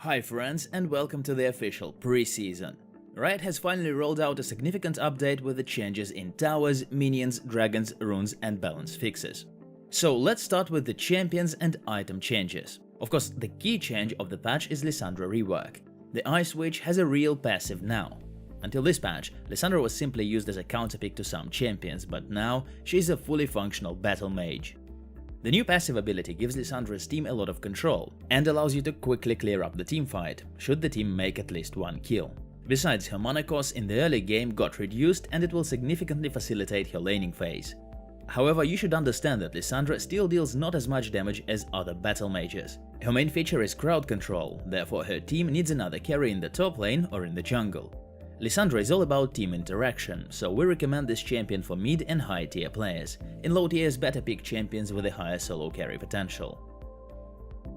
Hi friends, and welcome to the official preseason. Riot has finally rolled out a significant update with the changes in towers, minions, dragons, runes and balance fixes. So let's start with the champions and item changes. Of course, the key change of the patch is Lissandra rework. The Ice Witch has a real passive now. Until this patch, Lissandra was simply used as a counterpick to some champions, but now she is a fully functional battle mage. The new passive ability gives Lissandra's team a lot of control and allows you to quickly clear up the teamfight, should the team make at least one kill. Besides, her mana cost in the early game got reduced and it will significantly facilitate her laning phase. However, you should understand that Lissandra still deals not as much damage as other battle mages. Her main feature is crowd control, therefore her team needs another carry in the top lane or in the jungle. Lissandra is all about team interaction, so we recommend this champion for mid and high tier players. In low tiers, better pick champions with a higher solo carry potential.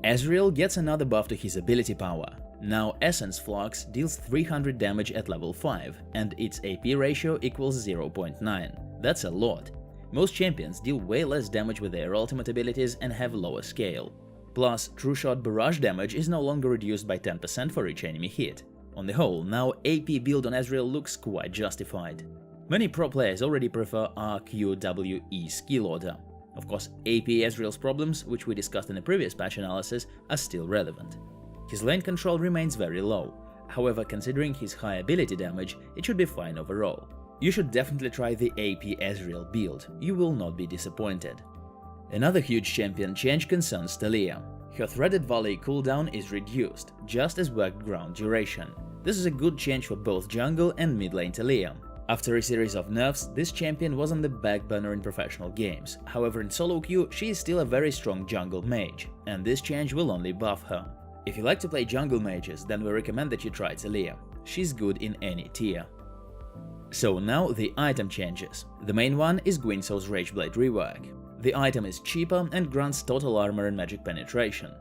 Ezreal gets another buff to his ability power. Now Essence Flux deals 300 damage at level 5, and its AP ratio equals 0.9. That's a lot. Most champions deal way less damage with their ultimate abilities and have lower scale. Plus, True Shot barrage damage is no longer reduced by 10% for each enemy hit. On the whole, now AP build on Ezreal looks quite justified. Many pro players already prefer RQWE skill order. Of course, AP Ezreal's problems, which we discussed in a previous patch analysis, are still relevant. His lane control remains very low, however, considering his high ability damage, it should be fine overall. You should definitely try the AP Ezreal build, you will not be disappointed. Another huge champion change concerns Taliyah. Her threaded volley cooldown is reduced, just as worked ground duration. This is a good change for both jungle and mid lane Taliyah. After a series of nerfs, this champion was on the back burner in professional games, however in solo queue she is still a very strong jungle mage, and this change will only buff her. If you like to play jungle mages, then we recommend that you try Taliyah. She's good in any tier. So now the item changes. The main one is Gwynso's Rageblade rework. The item is cheaper and grants total armor and magic penetration.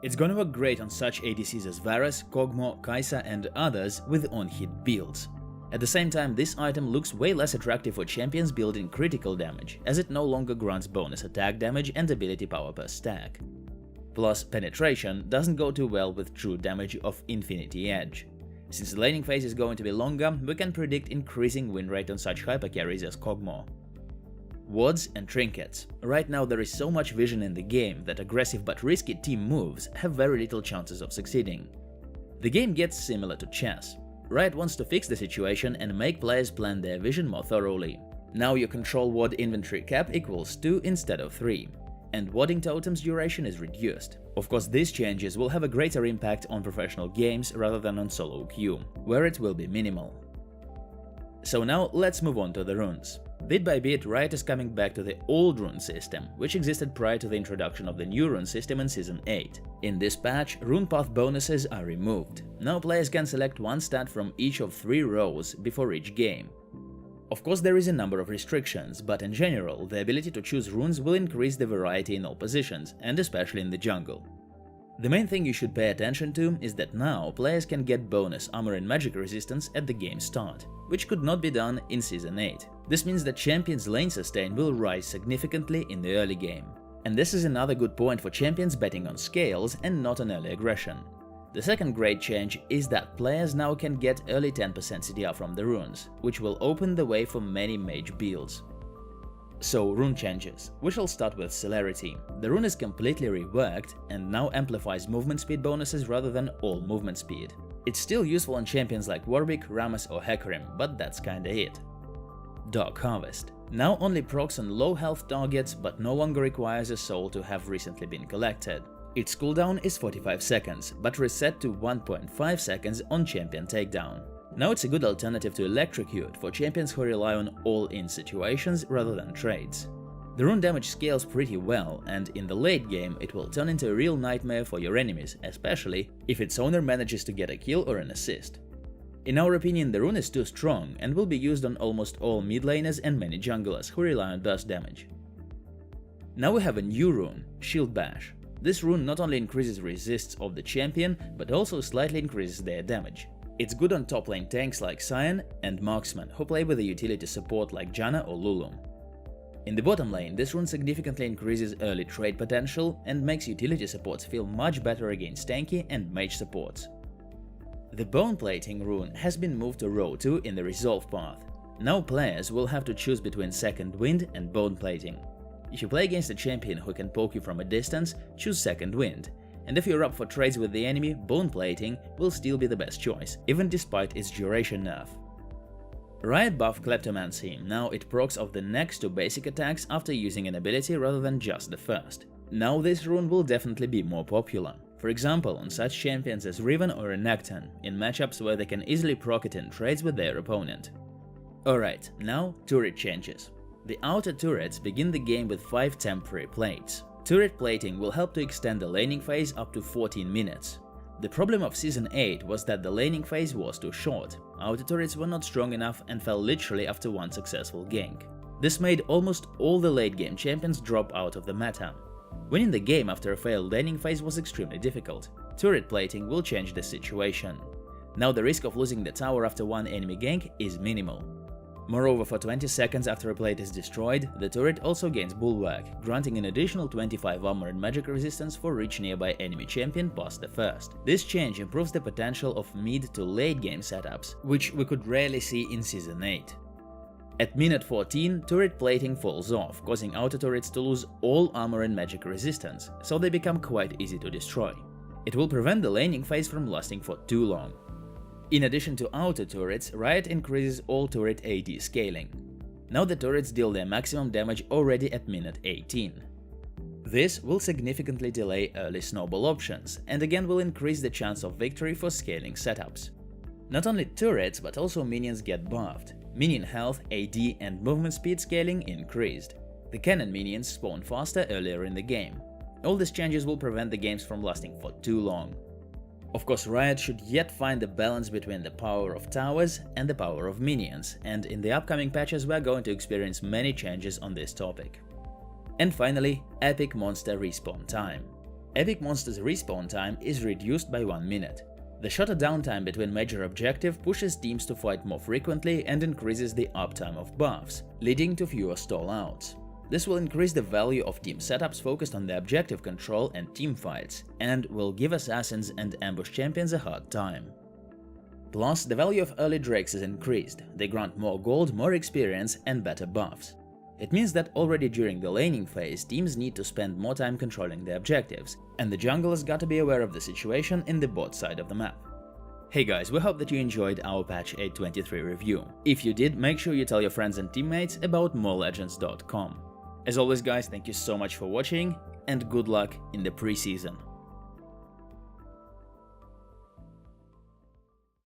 It's gonna work great on such ADCs as Varus, Kog'Maw, Kai'Sa and others with on-hit builds. At the same time, this item looks way less attractive for champions building critical damage, as it no longer grants bonus attack damage and ability power per stack. Plus, penetration doesn't go too well with true damage of Infinity Edge. Since the laning phase is going to be longer, we can predict increasing win rate on such hypercarries as Kog'Maw. Wards and trinkets. Right now there is so much vision in the game that aggressive but risky team moves have very little chances of succeeding. The game gets similar to chess. Riot wants to fix the situation and make players plan their vision more thoroughly. Now your control ward inventory cap equals 2 instead of 3, and warding totems duration is reduced. Of course, these changes will have a greater impact on professional games rather than on solo queue, where it will be minimal. So now let's move on to the runes. Bit by bit, Riot is coming back to the old rune system, which existed prior to the introduction of the new rune system in Season 8. In this patch, rune path bonuses are removed. Now players can select one stat from each of 3 rows before each game. Of course, there is a number of restrictions, but in general, the ability to choose runes will increase the variety in all positions, and especially in the jungle. The main thing you should pay attention to is that now players can get bonus armor and magic resistance at the game start, which could not be done in Season 8. This means that champions' lane sustain will rise significantly in the early game. And this is another good point for champions betting on scales and not on early aggression. The second great change is that players now can get early 10% CDR from the runes, which will open the way for many mage builds. So, rune changes. We shall start with Celerity. The rune is completely reworked and now amplifies movement speed bonuses rather than all movement speed. It's still useful on champions like Warwick, Rammus or Hecarim, but that's kinda it. Dark Harvest. Now only procs on low health targets, but no longer requires a soul to have recently been collected. Its cooldown is 45 seconds, but reset to 1.5 seconds on champion takedown. Now it's a good alternative to Electrocute for champions who rely on all-in situations rather than trades. The rune damage scales pretty well, and in the late game it will turn into a real nightmare for your enemies, especially if its owner manages to get a kill or an assist. In our opinion, the rune is too strong and will be used on almost all mid laners and many junglers who rely on burst damage. Now we have a new rune, Shield Bash. This rune not only increases resists of the champion, but also slightly increases their damage. It's good on top lane tanks like Sion and marksmen who play with a utility support like Janna or Lulu. In the bottom lane, this rune significantly increases early trade potential and makes utility supports feel much better against tanky and mage supports. The Bone Plating rune has been moved to row 2 in the resolve path. Now players will have to choose between Second Wind and Bone Plating. If you play against a champion who can poke you from a distance, choose Second Wind, and if you're up for trades with the enemy, Bone Plating will still be the best choice, even despite its duration nerf. Riot buffed Kleptomancy, now it procs off the next 2 basic attacks after using an ability rather than just the first. Now this rune will definitely be more popular. For example, on such champions as Riven or Renekton, in matchups where they can easily proc it in trades with their opponent. Alright, now turret changes. The outer turrets begin the game with 5 temporary plates. Turret plating will help to extend the laning phase up to 14 minutes. The problem of Season 8 was that the laning phase was too short. Outer turrets were not strong enough and fell literally after one successful gank. This made almost all the late game champions drop out of the meta. Winning the game after a failed laning phase was extremely difficult. Turret plating will change the situation. Now the risk of losing the tower after one enemy gank is minimal. Moreover, for 20 seconds after a plate is destroyed, the turret also gains Bulwark, granting an additional 25 armor and magic resistance for each nearby enemy champion past the first. This change improves the potential of mid to late game setups, which we could rarely see in Season 8. At minute 14, turret plating falls off, causing outer turrets to lose all armor and magic resistance, so they become quite easy to destroy. It will prevent the laning phase from lasting for too long. In addition to outer turrets, Riot increases all turret AD scaling. Now the turrets deal their maximum damage already at minute 18. This will significantly delay early snowball options, and again will increase the chance of victory for scaling setups. Not only turrets but also minions get buffed. Minion health, AD and movement speed scaling increased. The cannon minions spawn faster earlier in the game. All these changes will prevent the games from lasting for too long. Of course, Riot should yet find the balance between the power of towers and the power of minions, and in the upcoming patches we are going to experience many changes on this topic. And finally, Epic Monster Respawn Time. Epic Monster's respawn time is reduced by 1 minute. The shorter downtime between major objective pushes teams to fight more frequently and increases the uptime of buffs, leading to fewer stall-outs. This will increase the value of team setups focused on the objective control and team fights, and will give assassins and ambush champions a hard time. Plus, the value of early drakes is increased. They grant more gold, more experience and better buffs. It means that already during the laning phase, teams need to spend more time controlling the objectives, and the junglers got to be aware of the situation in the bot side of the map. Hey guys, we hope that you enjoyed our patch 8.23 review. If you did, make sure you tell your friends and teammates about MoreLegends.com. As always guys, thank you so much for watching, and good luck in the preseason.